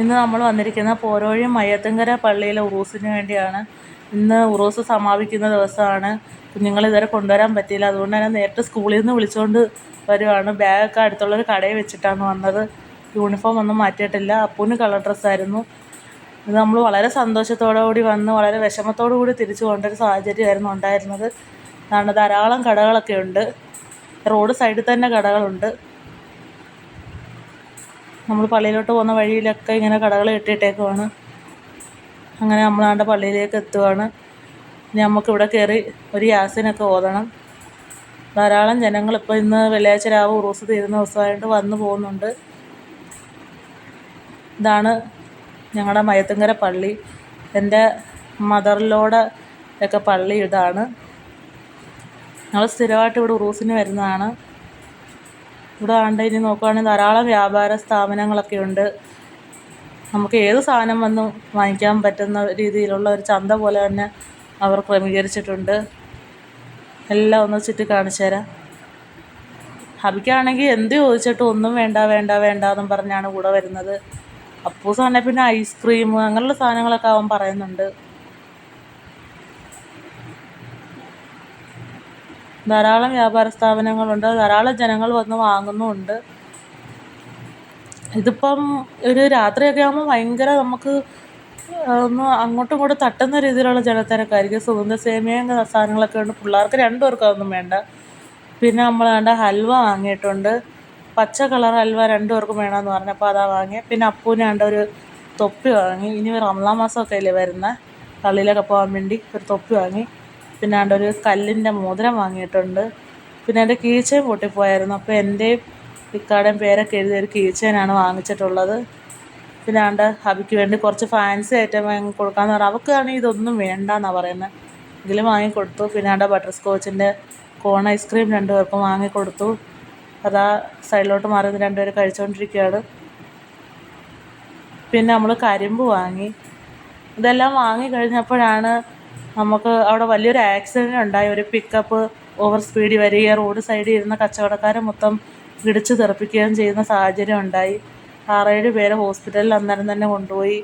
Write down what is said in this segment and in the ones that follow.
ഇന്ന് നമ്മൾ വന്നിരിക്കുന്ന പോരോഴി മയ്യത്തുങ്കര പള്ളിയിലെ ഉറൂസിന് വേണ്ടിയാണ്. ഇന്ന് ഉറൂസ് സമാപിക്കുന്ന ദിവസമാണ്. കുഞ്ഞുങ്ങളെ ഇതുവരെ കൊണ്ടുവരാൻ പറ്റിയില്ല, അതുകൊണ്ട് തന്നെ നേരിട്ട് സ്കൂളിൽ നിന്ന് വിളിച്ചുകൊണ്ട് വരുവാണ്. ബാഗൊക്കെ അടുത്തുള്ളൊരു കടയിൽ വെച്ചിട്ടാണ് വന്നത്. യൂണിഫോം ഒന്നും മാറ്റിയിട്ടില്ല. അപ്പൂന് കളർ ഡ്രസ്സായിരുന്നു. ഇത് നമ്മൾ വളരെ സന്തോഷത്തോടു കൂടി വന്ന് വളരെ വിഷമത്തോടു കൂടി തിരിച്ചു പോകേണ്ട ഒരു സാഹചര്യമായിരുന്നു ഉണ്ടായിരുന്നത്. അതാണ് ധാരാളം കടകളൊക്കെ ഉണ്ട്. റോഡ് സൈഡിൽ തന്നെ കടകളുണ്ട്. നമ്മൾ പള്ളിയിലോട്ട് പോകുന്ന വഴിയിലൊക്കെ ഇങ്ങനെ കടകൾ കെട്ടിയിട്ടേക്കുവാണ്. അങ്ങനെ നമ്മളാണ്ട് പള്ളിയിലേക്ക് എത്തുവാണ്. ഇനി നമുക്കിവിടെ കയറി ഒരു യാസീനൊക്കെ ഓതണം. ധാരാളം ജനങ്ങൾ ഇപ്പോൾ ഇന്ന് വെള്ളിയാഴ്ച രാവ് ഉറൂസ് തീരുന്ന ദിവസമായിട്ട് വന്നു പോകുന്നുണ്ട്. ഇതാണ് ഞങ്ങളുടെ മയ്യത്തുങ്കര പള്ളി. എൻ്റെ മദറിലോടെ ഒക്കെ പള്ളി ഇതാണ്. ഞങ്ങൾ സ്ഥിരമായിട്ട് ഇവിടെ ഉറൂസിന് വരുന്നതാണ്. ഇവിടെ ആണ്ട് ഇനി നോക്കുകയാണെങ്കിൽ ധാരാളം വ്യാപാര സ്ഥാപനങ്ങളൊക്കെ ഉണ്ട്. നമുക്ക് ഏത് സാധനം വന്ന് വാങ്ങിക്കാൻ പറ്റുന്ന രീതിയിലുള്ള ഒരു ചന്ത പോലെ തന്നെ അവർ ക്രമീകരിച്ചിട്ടുണ്ട്. എല്ലാം ഒന്ന് ചുറ്റി കാണിച്ചു തരാം. ഹബിക്കാണെങ്കിൽ എന്ത് ചോദിച്ചിട്ടും ഒന്നും വേണ്ട വേണ്ട വേണ്ട എന്നും പറഞ്ഞാണ് കൂടെ വരുന്നത്. അപ്പൂസ് തന്നെ പിന്നെ ഐസ്ക്രീം അങ്ങനെയുള്ള സാധനങ്ങളൊക്കെ അവൻ പറയുന്നുണ്ട്. ധാരാളം വ്യാപാര സ്ഥാപനങ്ങളുണ്ട്. ധാരാളം ജനങ്ങൾ വന്ന് വാങ്ങുന്നുമുണ്ട്. ഇതിപ്പം ഒരു രാത്രിയൊക്കെ ആകുമ്പോൾ ഭയങ്കര നമുക്ക് ഒന്ന് അങ്ങോട്ടും ഇങ്ങോട്ടും തട്ടുന്ന രീതിയിലുള്ള ജനത്തിരക്കായിരിക്കും. സുഗന്ധ സേമിയ സാധനങ്ങളൊക്കെ ഉണ്ട്. പിള്ളേർക്ക് 2 പേർക്കും അതൊന്നും വേണ്ട. പിന്നെ നമ്മൾ വേണ്ട ഹൽവ വാങ്ങിയിട്ടുണ്ട്. പച്ച കളർ ഹൽവ 2 പേർക്കും വേണമെന്ന് പറഞ്ഞപ്പോൾ അതാ വാങ്ങി. പിന്നെ അപ്പൂന് വേണ്ട ഒരു തൊപ്പി വാങ്ങി. ഇനി റമളാൻ മാസമൊക്കെ അല്ലേ വരുന്നത്, പള്ളിയിലൊക്കെ പോകാൻ വേണ്ടി ഒരു തൊപ്പി വാങ്ങി. പിന്നെ വേണ്ട ഒരു കല്ലിൻ്റെ മോതിരം വാങ്ങിയിട്ടുണ്ട്. പിന്നെ എൻ്റെ കീച്ചെയിൻ പൊട്ടിപ്പോയായിരുന്നു. അപ്പോൾ എൻ്റെയും ഇക്കാടേയും പേരൊക്കെ എഴുതിയ ഒരു കീച്ചെയിനാണ് വാങ്ങിച്ചിട്ടുള്ളത്. പിന്നെ വേണ്ട ഹബിക്ക് വേണ്ടി കുറച്ച് ഫാൻസി ഐറ്റം വാങ്ങി കൊടുക്കാമെന്ന് പറഞ്ഞാൽ അവൾക്കാണെങ്കിൽ ഇതൊന്നും വേണ്ടെന്നാണ് പറയുന്നത്. എങ്കിലും വാങ്ങിക്കൊടുത്തു. പിന്നെ വേണ്ട ബട്ടർ സ്കോച്ചിൻ്റെ കോൺ ഐസ്ക്രീം 2 പേർക്കും വാങ്ങിക്കൊടുത്തു. അതാ സൈഡിലോട്ട് മാറി 2 പേര് കഴിച്ചുകൊണ്ടിരിക്കുകയാണ്. പിന്നെ നമ്മൾ കരിമ്പ് വാങ്ങി. ഇതെല്ലാം വാങ്ങി കഴിഞ്ഞപ്പോഴാണ് നമുക്ക് അവിടെ വലിയൊരു ആക്സിഡൻ്റ് ഉണ്ടായി. ഒരു പിക്കപ്പ് ഓവർ സ്പീഡിൽ വരികയും റോഡ് സൈഡിൽ ഇരുന്ന കച്ചവടക്കാരെ മൊത്തം ഇടിച്ച് തെറിപ്പിക്കുകയും ചെയ്യുന്ന സാഹചര്യം ഉണ്ടായി. 6-7 പേരെ ഹോസ്പിറ്റലിൽ അന്നേരം തന്നെ കൊണ്ടുപോയി.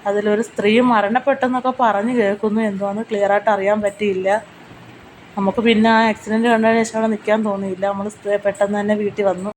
അതിലൊരു സ്ത്രീ മരണപ്പെട്ടെന്നൊക്കെ പറഞ്ഞ് കേൾക്കുന്നു. എന്തുവാന്ന് ക്ലിയറായിട്ട് അറിയാൻ പറ്റിയില്ല. നമുക്ക് പിന്നെ ആ ആക്സിഡൻറ്റ് കണ്ടതിന് ശേഷം അവിടെ നിൽക്കാൻ തോന്നിയില്ല. നമ്മൾ പെട്ടെന്ന് തന്നെ വീട്ടിൽ വന്നു.